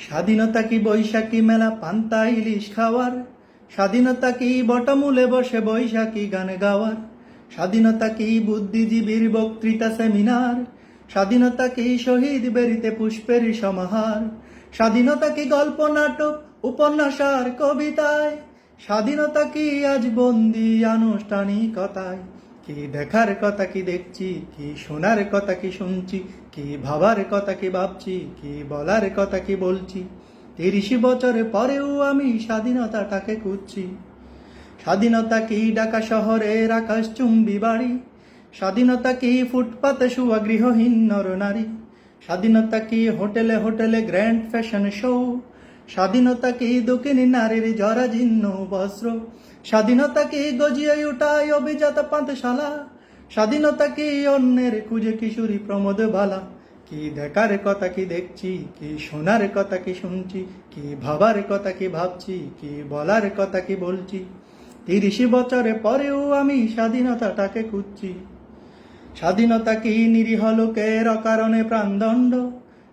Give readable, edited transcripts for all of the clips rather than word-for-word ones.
স্বাধীনতা কি বৈশাখী মেলা পান্তা ইলিশ খাওয়ার, স্বাধীনতা কি বটমূলে বসে বৈশাখী গান গাওয়ার, স্বাধীনতা কি বুদ্ধিজীবীর বক্তৃতা সেমিনার, স্বাধীনতা কি শহীদ বেরিতে পুষ্পের সমাহার, স্বাধীনতা কি গল্প নাটক উপন্যাস আর কবিতায়, স্বাধীনতা কি আজ বন্দি আনুষ্ঠানিকতায়। কি দেখার কথা কি দেখছি, কি শোনার কথা কি শুনছি, কি ভাবার কথা কি ভাবছি, কি বলার কথা কি বলছি। ৩০ বছর পরেও আমি স্বাধীনতাটাকে খুঁজছি। স্বাধীনতা কি ঢাকা শহরের আকাশচুম্বী বাড়ি, স্বাধীনতা কি ফুটপাতে শুয়া গৃহহীন নর নারী, স্বাধীনতা কি হোটেলে হোটেলে গ্র্যান্ড ফ্যাশন শো, স্বাধীনতা কি দক্ষিণী নারীর জরাজীর্ণ বস্ত্র, স্বাধীনতা কি গজিয়ে উঠায় অভিজাত পান্থশালা, স্বাধীনতা কি অন্যের খুঁজে কিশোরী প্রমোদ বালা। কি দেখার কথা কি দেখছি, কি শোনার কথা কি শুনছি, কি ভাবার কথা কি ভাবছি, কি বলার কথা কি বলছি। ৩০ বছরে পরেও আমি স্বাধীনতাটাকে খুঁজছি। স্বাধীনতা কি নিরীহ লোকের অকারণে প্রাণদণ্ড,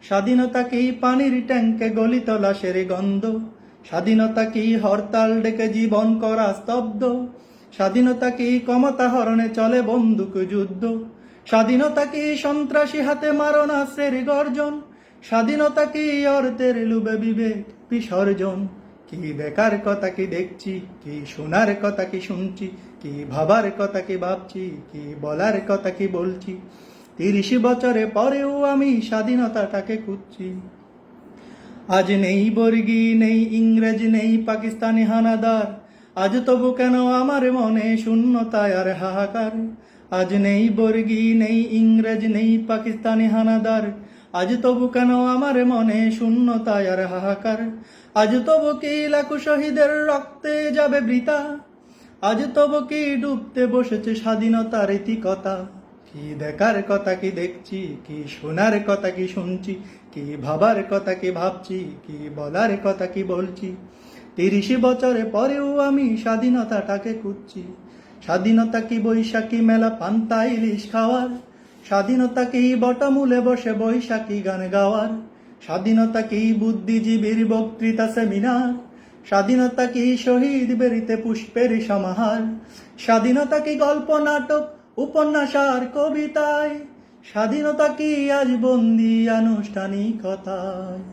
স্বাধীনতা কি পানির ট্যাঙ্কে গলিত লাশের গন্ধ, স্বাধীনতা কি হরতাল ডেকে জীবন করা স্তব্ধ, স্বাধীনতা কি ক্ষমতা হরণে চলে বন্দুক যুদ্ধ, স্বাধীনতা কি সন্ত্রাসী হাতে মারণাস্ত্রের গর্জন, স্বাধীনতা কি অর্থের লোভে বিবেক বিসর্জন। কি দেখার কথা কি দেখছি, কি শোনার কথা কি শুনছি, কি ভাবার কথা কি ভাবছি, কি বলার কথা কি বলছি। ৩০ বছরে পরেও আমি স্বাধীনতাটাকে খুঁজছি। আজ নেই বর্গী, নেই ইংরেজ, নেই পাকিস্তানি হানাদার, আজ তবু কেন আমার মনে শূন্যতায় আর হাহাকার। আজ নেই বর্গী, নেই ইংরেজ, নেই পাকিস্তানি হানাদার, আজ তবু কেন আমার মনে শূন্যতায় আর হাহাকার। আজ তবু কি লাখো শহীদের রক্তে যাবে বৃথা, আজ তবু কি ডুবতে বসেছে স্বাধীনতার ইতিকথা। কি দেখার কথা কি দেখছি, কি শোনার কথা কি শুনছি, কি ভাবার কথা কি ভাবছি, কি বলার কথা কি বলছি। ৩০ বছরে পরেও আমি স্বাধীনতাটাকে খুঁজছি। স্বাধীনতা কি বৈশাখী মেলা পান্তা ইলিশ খাওয়ার, স্বাধীনতা কি বটমূলে বসে বৈশাখী গান গাওয়ার, স্বাধীনতা কি বুদ্ধিজীবীর বক্তৃতা সেমিনার, স্বাধীনতা কি শহীদ বেরিতে পুষ্পের সমাহার, স্বাধীনতা কি গল্প নাটক উপন্যাস আর কবিতায়, স্বাধীনতা কি আজ বন্দি আনুষ্ঠানিকতায়।